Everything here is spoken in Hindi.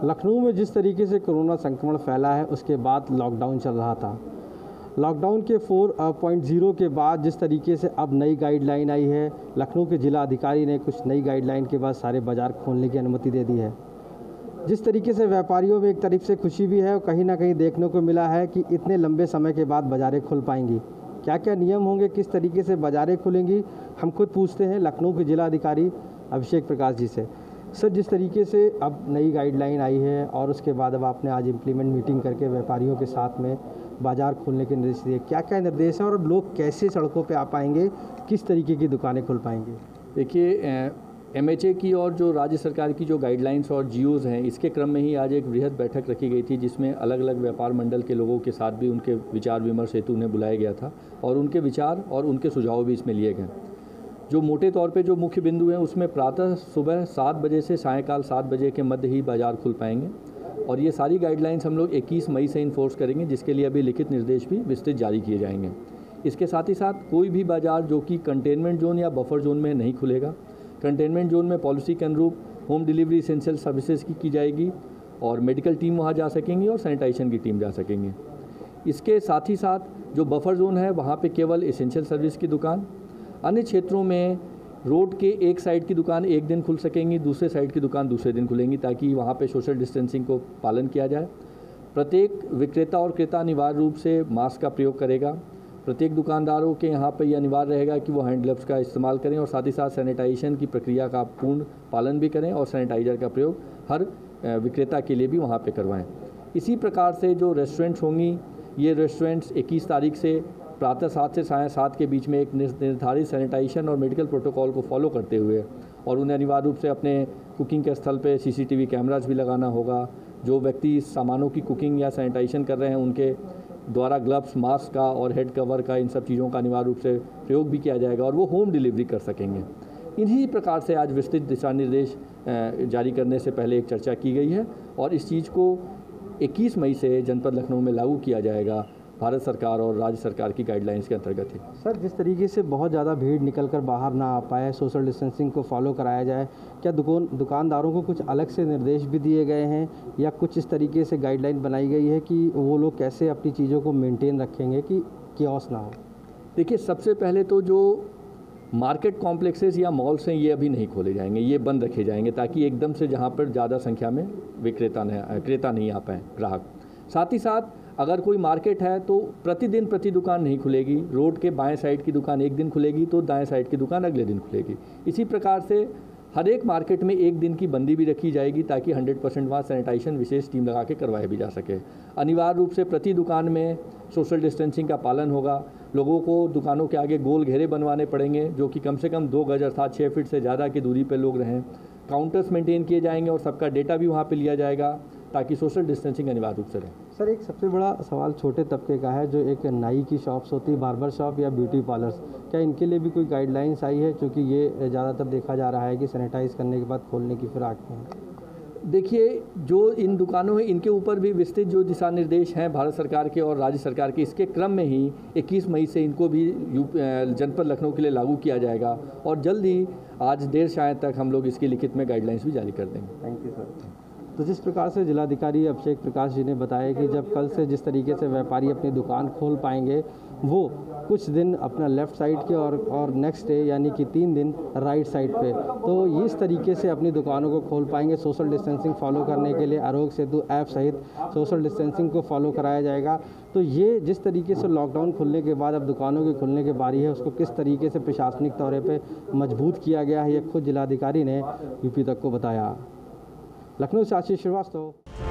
लखनऊ में जिस तरीके से कोरोना संक्रमण फैला है उसके बाद लॉकडाउन चल रहा था। लॉकडाउन के 4.0 के बाद जिस तरीके से अब नई गाइडलाइन आई है, लखनऊ के जिला अधिकारी ने कुछ नई गाइडलाइन के बाद सारे बाज़ार खोलने की अनुमति दे दी है। जिस तरीके से व्यापारियों में एक तरफ से खुशी भी है और कहीं ना कहीं देखने को मिला है कि इतने लंबे समय के बाद बाज़ारें खुल पाएंगी। क्या क्या नियम होंगे, किस तरीके से बाज़ारें खुलेंगी, हम खुद पूछते हैं लखनऊ के जिला अधिकारी अभिषेक प्रकाश जी से। सर, जिस तरीके से अब नई गाइडलाइन आई है और उसके बाद अब आपने आज इम्प्लीमेंट मीटिंग करके व्यापारियों के साथ में बाज़ार खोलने के निर्देश दिए, क्या क्या निर्देश हैं और लोग कैसे सड़कों पे आ पाएंगे, किस तरीके की दुकानें खुल पाएंगी? देखिए, MHA की और जो राज्य सरकार की जो गाइडलाइंस और GOs हैं, इसके क्रम में ही आज एक बृहद बैठक रखी गई थी जिसमें अलग अलग व्यापार मंडल के लोगों के साथ भी उनके विचार विमर्श हेतु उन्हें बुलाया गया था और उनके विचार और उनके सुझाव भी इसमें लिए गए। जो मोटे तौर पे जो मुख्य बिंदु हैं उसमें प्रातः सुबह 7 बजे से सायंकाल 7 बजे के मध्य ही बाज़ार खुल पाएंगे और ये सारी गाइडलाइंस हम लोग 21 मई से इन्फोर्स करेंगे, जिसके लिए अभी लिखित निर्देश भी विस्तृत जारी किए जाएंगे। इसके साथ ही साथ कोई भी बाज़ार जो कि कंटेनमेंट जोन या बफर जोन में नहीं खुलेगा, कंटेनमेंट जोन में पॉलिसी के अनुरूप होम डिलीवरी एसेंशियल सर्विसेज की जाएगी और मेडिकल टीम वहाँ जा सकेंगी और सैनिटाइजेशन की टीम जा सकेंगी। इसके साथ ही साथ जो बफर जोन है वहाँ पे केवल एसेंशियल सर्विस की दुकान, अन्य क्षेत्रों में रोड के एक साइड की दुकान एक दिन खुल सकेंगी, दूसरे साइड की दुकान दूसरे दिन खुलेंगी ताकि वहाँ पे सोशल डिस्टेंसिंग को पालन किया जाए। प्रत्येक विक्रेता और क्रेता अनिवार्य रूप से मास्क का प्रयोग करेगा। प्रत्येक दुकानदारों के यहाँ पे यह अनिवार्य रहेगा कि वो हैंड ग्लव्स का इस्तेमाल करें और साथ ही साथ सैनिटाइजेशन की प्रक्रिया का पूर्ण पालन भी करें और सैनिटाइज़र का प्रयोग हर विक्रेता के लिए भी वहाँ पे करवाएं। इसी प्रकार से जो रेस्टोरेंट्स होंगी, ये रेस्टोरेंट्स 21 तारीख से प्रातः 7 से सायं 7 के बीच में एक निर्धारित सैनिटाइजेशन और मेडिकल प्रोटोकॉल को फॉलो करते हुए और उन्हें अनिवार्य रूप से अपने कुकिंग के स्थल पे CCTV कैमरास भी लगाना होगा। जो व्यक्ति सामानों की कुकिंग या सैनिटाइजेशन कर रहे हैं उनके द्वारा ग्लव्स, मास्क का और हेड कवर का, इन सब चीज़ों का अनिवार्य रूप से प्रयोग भी किया जाएगा और वो होम डिलीवरी कर सकेंगे। इन्हीं प्रकार से आज विस्तृत दिशा निर्देश जारी करने से पहले एक चर्चा की गई है और इस चीज़ को 21 मई से जनपद लखनऊ में लागू किया जाएगा, भारत सरकार और राज्य सरकार की गाइडलाइंस के अंतर्गत है। सर, जिस तरीके से बहुत ज़्यादा भीड़ निकलकर बाहर ना आ पाए, सोशल डिस्टेंसिंग को फॉलो कराया जाए, क्या दुकानदारों को कुछ अलग से निर्देश भी दिए गए हैं या कुछ इस तरीके से गाइडलाइन बनाई गई है कि वो लोग कैसे अपनी चीज़ों को मेंटेन रखेंगे कि कियोस्क ना हो? देखिए, सबसे पहले तो जो मार्केट कॉम्प्लेक्सेस या मॉल्स हैं ये अभी नहीं खोले जाएंगे, ये बंद रखे जाएंगे ताकि एकदम से जहाँ पर ज़्यादा संख्या में क्रेता नहीं आ पाए, ग्राहक। साथ ही साथ अगर कोई मार्केट है तो प्रतिदिन प्रति दुकान नहीं खुलेगी। रोड के बाएं साइड की दुकान एक दिन खुलेगी तो दाएं साइड की दुकान अगले दिन खुलेगी। इसी प्रकार से हर एक मार्केट में एक दिन की बंदी भी रखी जाएगी ताकि 100% वहाँ सैनिटाइजेशन विशेष टीम लगा के करवाया भी जा सके। अनिवार्य रूप से प्रति दुकान में सोशल डिस्टेंसिंग का पालन होगा। लोगों को दुकानों के आगे गोल घेरे बनवाने पड़ेंगे जो कि कम से कम 2 गज अर्थात 6 फीट से ज़्यादा की दूरी पर लोग रहें। काउंटर्स मेंटेन किए जाएंगे और सबका डेटा भी वहाँ पर लिया जाएगा ताकि सोशल डिस्टेंसिंग अनिवार्य रूप से रहे। सर, एक सबसे बड़ा सवाल छोटे तबके का है, जो एक नाई की शॉप्स होती है, बार्बर शॉप या ब्यूटी पार्लर्स, क्या इनके लिए भी कोई गाइडलाइंस आई है? क्योंकि ये ज़्यादातर देखा जा रहा है कि सैनिटाइज करने के बाद खोलने की फिराक में। देखिए, जो इन दुकानों हैं इनके ऊपर भी विस्तृत जो दिशा निर्देश हैं भारत सरकार के और राज्य सरकार के, इसके क्रम में ही 21 मई से इनको भी जनपद लखनऊ के लिए लागू किया जाएगा और जल्द ही आज देर शायद तक हम लोग इसकी लिखित में गाइडलाइंस भी जारी कर देंगे। Thank you sir. तो जिस प्रकार से जिलाधिकारी अभिषेक प्रकाश जी ने बताया कि जब कल से जिस तरीके से व्यापारी अपनी दुकान खोल पाएंगे, वो कुछ दिन अपना लेफ़्ट साइड के और नेक्स्ट डे यानी कि 3 दिन राइट साइड पे, तो इस तरीके से अपनी दुकानों को खोल पाएंगे। सोशल डिस्टेंसिंग फॉलो करने के लिए आरोग्य सेतु ऐप सहित सोशल डिस्टेंसिंग को फॉलो कराया जाएगा। तो ये जिस तरीके से लॉकडाउन खुलने के बाद अब दुकानों के खुलने की बारी है, उसको किस तरीके से प्रशासनिक तौर पर मजबूत किया गया है, ये खुद जिलाधिकारी ने UP तक को बताया। लखनऊ से आशीष श्रीवास्तव।